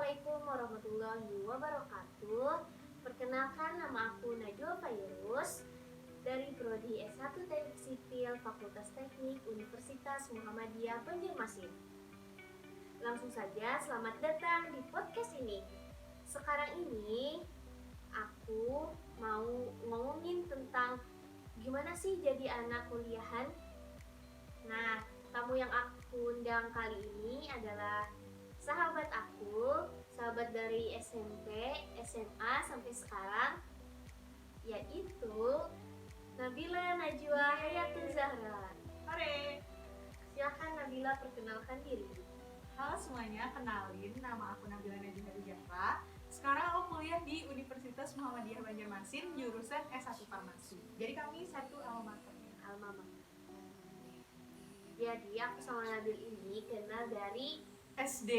Assalamualaikum warahmatullahi wabarakatuh. Perkenalkan, nama aku Najwa Fairuz dari Prodi S1 Teknik Sipil Fakultas Teknik Universitas Muhammadiyah Banjarmasin. Langsung saja, selamat datang di podcast ini. Sekarang ini aku mau ngomongin tentang gimana sih jadi anak kuliahan. Nah, tamu yang aku undang kali ini adalah sahabat aku, sahabat dari SMP, SMA sampai sekarang, yaitu Nabila Najwa Hayatul Zahra. Hore. Silakan Nabila perkenalkan diri. Halo semuanya, kenalin, nama aku Nabila Najwa Hayatul Zahra. Sekarang aku kuliah di Universitas Muhammadiyah Banjarmasin, jurusan S1 Farmasi. Jadi kami satu alma mater. Alma mater. Jadi aku sama Nabil ini kenal dari SD,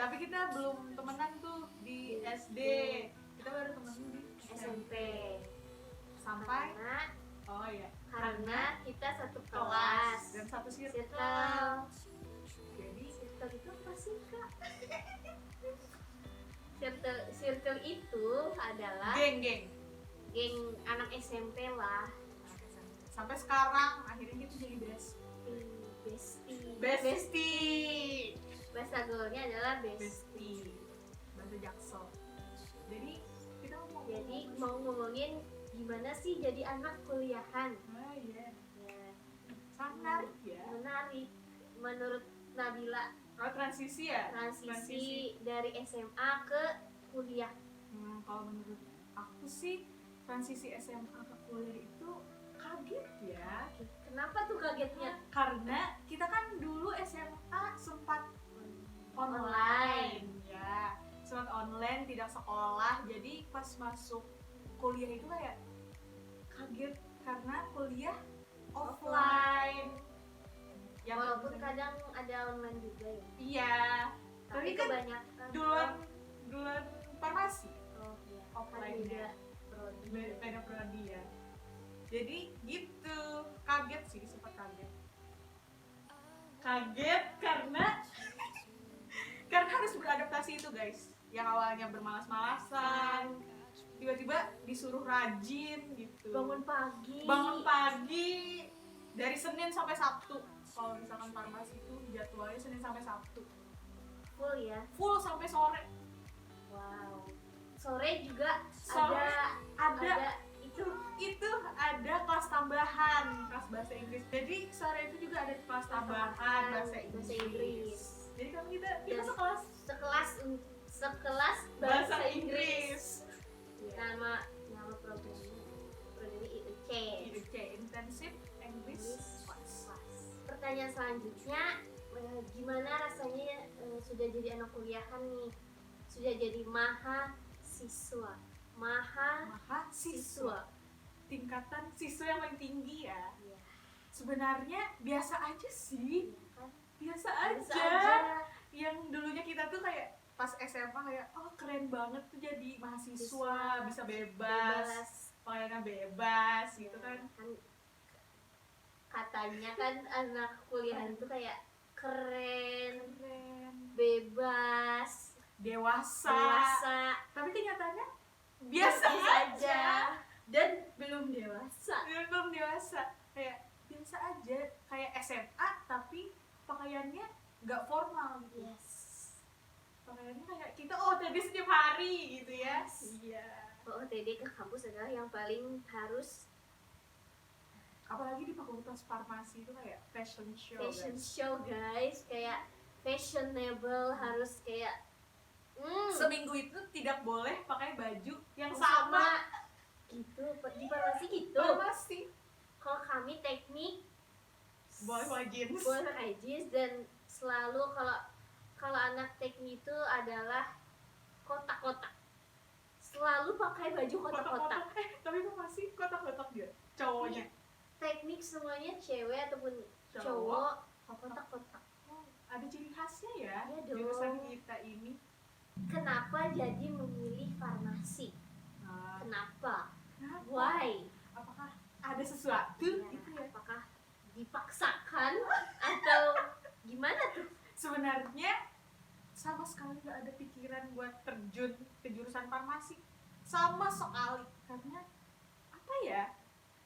tapi kita belum temenan tuh di SD. Kita baru temenan di SMP. Sampai Karena kita satu kelas dan satu circle. Jadi circle itu apa sih, Kak? Circle itu adalah geng anak SMP lah. sampai sekarang akhirnya kita jadi bestie. Bahasa gaulnya adalah bestie. Bahasa Jaksel. Jadi kita mau ngomongin gimana sih jadi anak kuliahan. Iya. Ya, Sangat menarik ya. menarik. Menurut Nabila, Transisi ya? transisi dari SMA ke kuliah. Kalau menurut aku sih transisi SMA ke kuliah itu kaget ya. Kenapa tuh kagetnya? Karena kita kan dulu SMA sempat online ya, sempat online, tidak sekolah. Jadi pas masuk kuliah itu kayak kaget karena kuliah offline. Walaupun kadang ada online juga ya. Iya, Tapi kan kebanyakan duluan farmasi iya. offline-nya. Prodi. Beda prodi ya. Jadi gitu, kaget sih, sempat kaget karena harus beradaptasi itu guys. Yang awalnya bermalas-malasan, tiba-tiba disuruh rajin gitu. Bangun pagi dari Senin sampai Sabtu. Kalau misalkan farmasi itu jadwalnya Senin sampai Sabtu. Full ya. Full sampai sore. Wow. Sore juga ada itu ada kelas tambahan, kelas bahasa Inggris. Jadi sore itu juga ada kelas tambahan bahasa Inggris. Jadi kan kita sekelas bahasa Inggris. Nama programnya IEC, Intensive English Class. Pertanyaan selanjutnya, gimana rasanya sudah jadi anak kuliahan nih? Sudah jadi mahasiswa. Tingkatan siswa yang paling tinggi ya. Iya. Sebenarnya biasa aja sih. Biasa aja. Yang dulunya kita tuh kayak pas SMA kayak keren banget tuh jadi mahasiswa, bisa bebas. Pakaiannya bebas gitu kan. Katanya kan anak kuliahan tuh kayak keren, bebas, dewasa. Tapi kenyataannya biasa aja. Dan belum dewasa. Kayak biasa aja, kayak SMA tapi pakaiannya nggak formal gitu. Yes. Pakaiannya kayak kita OTD setiap hari gitu ya. Iya. OTD ke kampus adalah yang paling harus. Apalagi di fakultas farmasi itu kayak fashion show guys, kayak fashionable, harus kayak seminggu itu tidak boleh pakai baju yang sama. Gitu, di farmasi gitu. Kalau kami teknik boleh pakai jeans dan selalu kalau anak teknik itu adalah kotak-kotak. Selalu pakai baju kotak-kotak. Tapi farmasi kotak-kotak dia cowoknya. Teknik semuanya cewek ataupun cowok kotak-kotak. Ada ciri khasnya ya. Iya dong. Jurusan kita ini. Kenapa jadi memilih farmasi? Kenapa? Why? Apakah ada sesuatu gitu ya? Apakah dipaksakan atau gimana tuh? Sebenarnya sama sekali nggak ada pikiran buat terjun ke jurusan farmasi sama sekali, karena apa ya,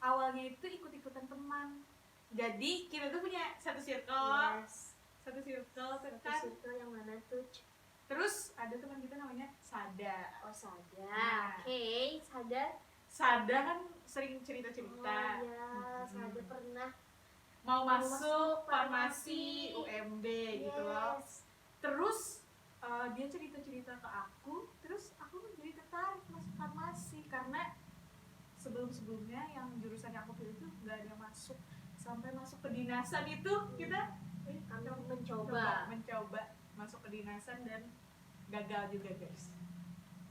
awalnya itu ikut-ikutan teman. Jadi kita tuh punya satu circle, Yes. satu circle Satu kan. circle yang mana tuh? Terus ada teman kita namanya Sada. Oh, Sada. Nah. Oke, Sada. Sada kan sering cerita-cerita. Oh ya, Sada pernah Mau masuk farmasi. farmasi UMB gitu loh. Yes. Terus dia cerita-cerita ke aku, terus aku jadi tertarik masuk farmasi karena sebelum-sebelumnya yang jurusan yang aku pilih itu nggak ada yang masuk. Sampai masuk kedinasan itu kita Kami mencoba masuk kedinasan dan gagal juga guys.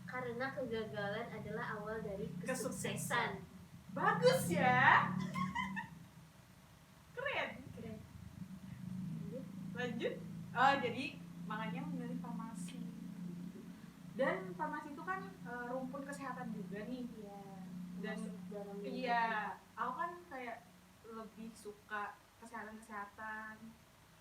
karena kegagalan adalah awal dari kesuksesan. Bagus ya. Keren. Lanjut. Oh, jadi makanya memilih farmasi. Dan farmasi itu kan rumpun kesehatan juga nih. Iya. Dan Masuk dalam iya, aku kan kayak lebih suka kesehatan.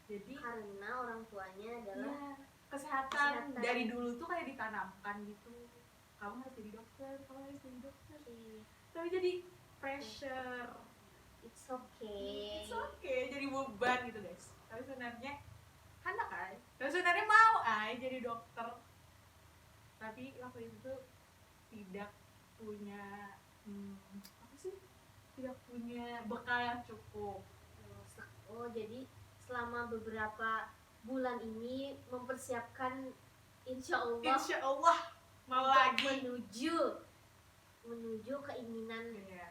Jadi karena orang tuanya adalah iya, kesehatan dari dulu tuh kayak ditanamkan gitu. Kamu harus jadi dokter, kamu harus jadi dokter. Tapi jadi pressure. It's okay. It's okay, jadi beban gitu guys. Tapi sebenarnya anak ay, tapi sebenarnya mau ay jadi dokter. Tapi waktu itu tuh tidak punya apa sih? Tidak punya bekal yang cukup. Oh, jadi selama beberapa bulan ini mempersiapkan insya Allah mau untuk lagi menuju keinginan ya.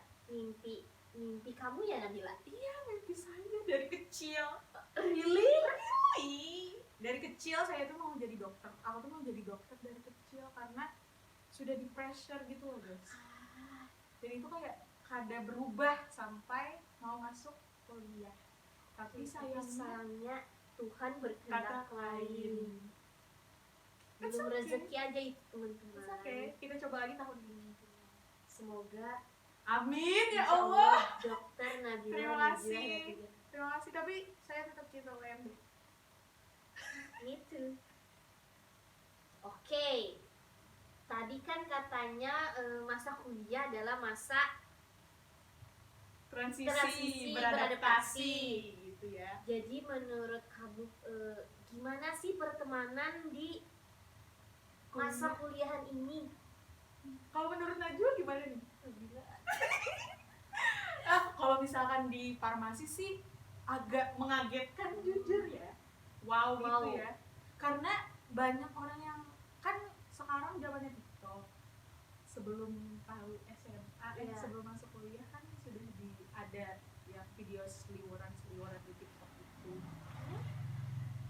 mimpi kamu ya, Nabila. Iya, mimpi saya dari kecil. Really? Dari kecil saya tuh mau jadi dokter. Aku tuh mau jadi dokter dari kecil karena sudah di pressure gitu loh guys. Jadi itu kayak kada berubah sampai mau masuk kuliah. Tapi sayangnya Tuhan berkehendak lain. It's Belum okay. rezeki aja itu, teman-teman. It's okay. Kita coba lagi tahun ini. Semoga Amin ya insya Allah. Dokter Nabila. Terima kasih. Terima kasih, tapi saya tetap cinta UMB. Gitu. Oke. Tadi kan katanya masa kuliah adalah masa transisi beradaptasi gitu ya. Jadi menurut kamu gimana sih pertemanan di masa kuliahan ini? Kalau menurut Najwa gimana nih? Kalau misalkan di farmasi sih agak mengagetkan jujur ya. Wow. Gitu ya. Karena banyak orang yang kan sekarang zamannya TikTok. Sebelum tahu SMA, sebelum masuk kuliah kan sudah ada yang video seliweran di TikTok itu.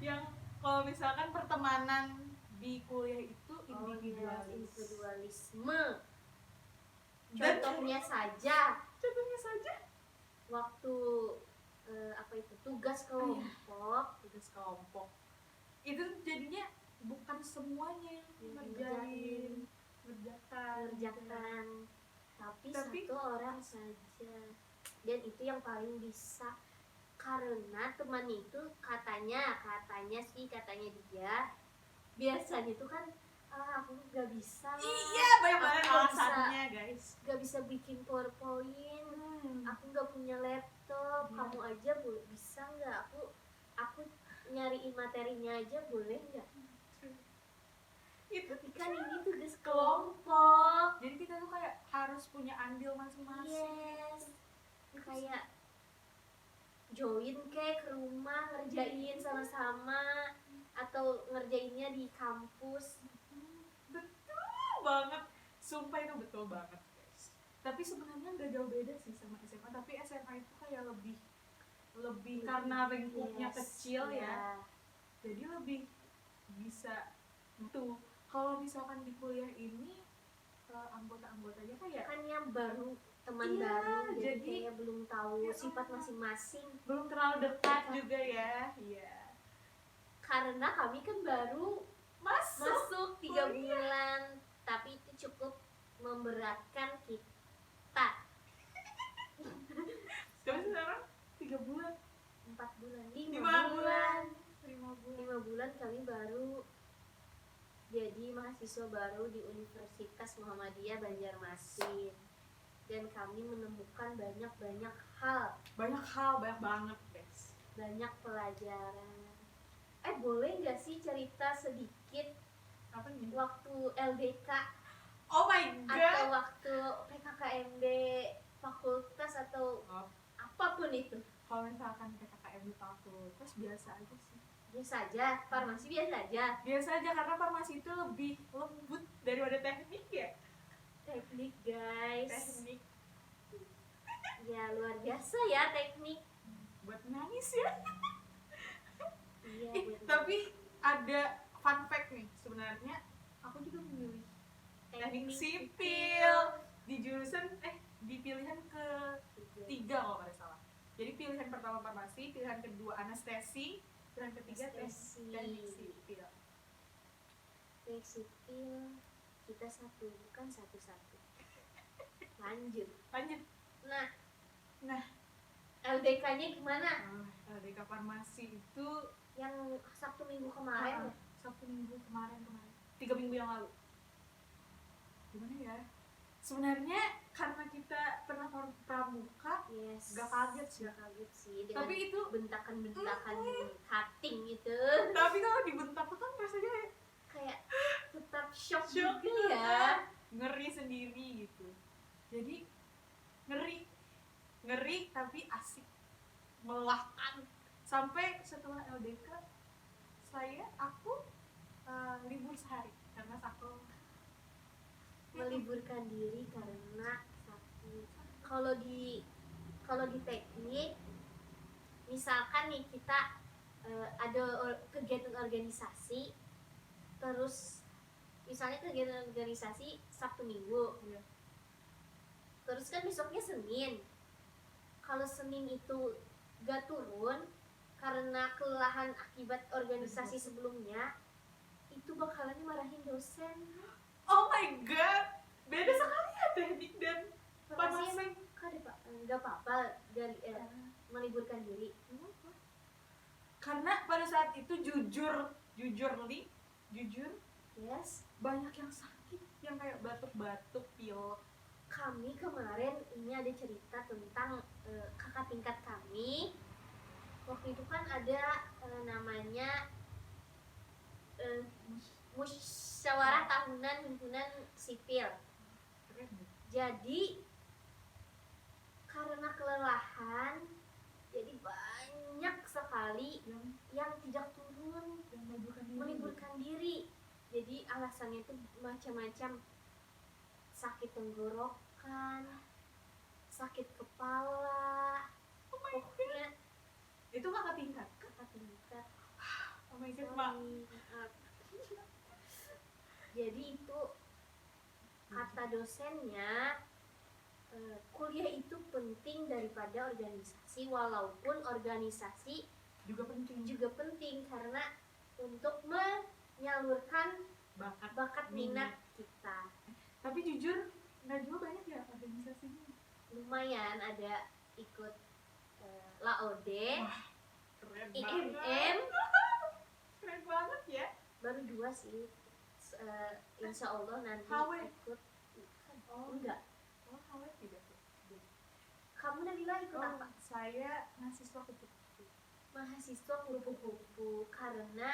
Yang kalau misalkan pertemanan di kuliah itu individualisme. Contohnya saja waktu tugas kelompok. Itu jadinya bukan semuanya ngerjakan, tapi satu orang saja, dan itu yang paling bisa, karena teman itu katanya dia biasanya itu kan aku nggak bisa lah. Iya, banyak banget alasannya guys. Nggak bisa bikin PowerPoint, aku nggak punya laptop. Kamu aja bisa nggak? Aku nyariin materinya aja boleh nggak? Tapi kan ini tugas kelompok, jadi kita tuh kayak harus punya andil masing-masing. Yes. Kayak join ke rumah ngerjain sama-sama atau ngerjainnya di kampus. Betul banget, sumpah itu betul banget guys. Tapi sebenarnya nggak jauh beda sih sama SMA, tapi SMA itu kayak lebih karena lingkupnya kecil ya, jadi lebih bisa tuh. Kalau misalkan di kuliah ini anggota-anggotanya kayak kan yang baru, teman baru, jadi kayak belum tahu sifat masing-masing, belum terlalu dekat juga ya. Iya, karena kami kan baru masuk 3 bulan, tapi itu cukup memberatkan kita. Sekarang 3 bulan, 4 bulan, 5 bulan 5 bulan kami baru jadi mahasiswa baru di Universitas Muhammadiyah Banjarmasin, dan kami menemukan banyak hal, banyak banget guys. banyak pelajaran. Boleh nggak sih cerita sedikit Apa nih? waktu LDK Oh my atau god. waktu PKKMB fakultas atau Oh, apapun itu? kalau misalkan PKKMB fakultas biasa aja sih. Biasa aja, farmasi biasa aja. Biasa aja karena farmasi itu lebih lembut daripada teknik ya. Teknik guys, Teknik ya luar biasa ya teknik. buat nangis ya. Iya, Tapi ada fun fact nih, sebenarnya aku juga memilih teknik sipil di jurusan di pilihan ketiga kalau nggak salah. Jadi pilihan pertama farmasi, pilihan kedua anestesi, pilihan ketiga Anestesi. teknik sipil. Teknik sipil kita satu, bukan satu-satu. Lanjut. Nah, LDK-nya gimana? LDK farmasi itu Yang Sabtu Minggu kemarin. Sabtu Minggu kemarin 3 minggu yang lalu. Gimana ya? Sebenarnya karena kita pernah pramuka, Yes. gak kaget sih. Gak kaget sih dengan Tapi itu bentakan cutting itu. tapi kalau dibentak tuh kan rasanya Kayak tetap shock Shock juga ya. ngeri sendiri gitu. Jadi ngeri tapi asik, melelahkan. Sampai setelah LDK aku libur sehari karena aku Meliburkan diri karena sakit. Kalau di teknik, misalkan nih kita ada kegiatan organisasi, terus misalnya kegiatan organisasi Sabtu Minggu, Iya. terus kan besoknya Senin. Kalau Senin itu gak turun karena kelelahan akibat organisasi sebelumnya, itu bakalan marahin dosen. Oh my god, beda sekali ya teknik dan Farmasi farmasi. emang nggak apa-apa dari meliburkan diri. Karena pada saat itu jujur Yes. banyak yang sakit, yang kayak batuk-batuk, pilek. Kami kemarin ini ada cerita tentang kakak tingkat kami. Waktu itu kan ada namanya musyawarah tahunan himpunan sipil. Jadi karena kelelahan, jadi banyak sekali yang tidak turun, meliburkan diri. Jadi alasannya itu macam-macam, sakit tenggorokan, sakit kepala, pokoknya Itu kakak tingkat. kakak tingkat. Oh my god, Mak. Maaf. Jadi itu kata dosennya, kuliah itu penting daripada organisasi, walaupun organisasi Juga penting karena untuk menyalurkan bakat minat kita. Tapi jujur nggak juga banyak ya organisasinya. Lumayan ada ikut LAODE, Keren IMM, banget. Keren banget ya. baru 2 sih. Insya Allah nanti HW. ikut. Oh. Enggak. Oh, HW tidak. Kamu Nabila ikut apa? Saya mahasiswa kupu-kupu. Mahasiswa kupu-kupu karena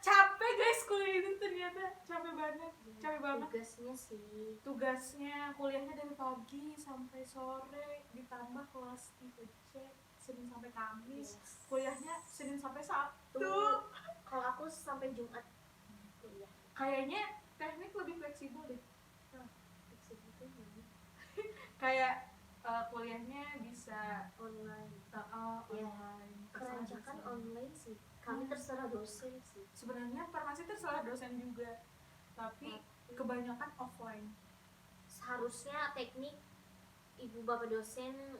capek guys kuliah itu, ternyata capek banget. tugasnya sih. Tugasnya kuliahnya dari pagi sampai sore, ditambah kelas 3C Senin sampai Kamis. Yes. Kuliahnya Senin sampai Sabtu. Tuh, kalau aku sampai Jumat kuliah. Kayaknya teknik lebih fleksibel deh. Fleksibel tuh gimana? Kayak kuliahnya bisa Online. online. Kerancakan online sih. Kami terserah dosen sih. Sebenarnya farmasi terserah dosen juga, tapi kebanyakan offline. Seharusnya teknik ibu bapak dosen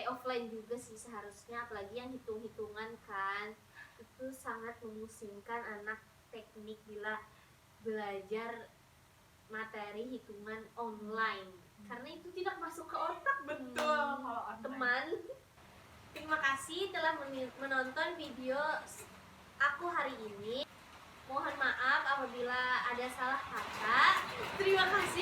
offline juga sih seharusnya, apalagi yang hitung-hitungan kan. Itu sangat memusingkan anak teknik bila belajar materi hitungan online, karena itu tidak masuk ke otak. Betul, kalau online. Teman, terima kasih telah menonton video aku hari ini. Mohon maaf apabila ada salah kata. Terima kasih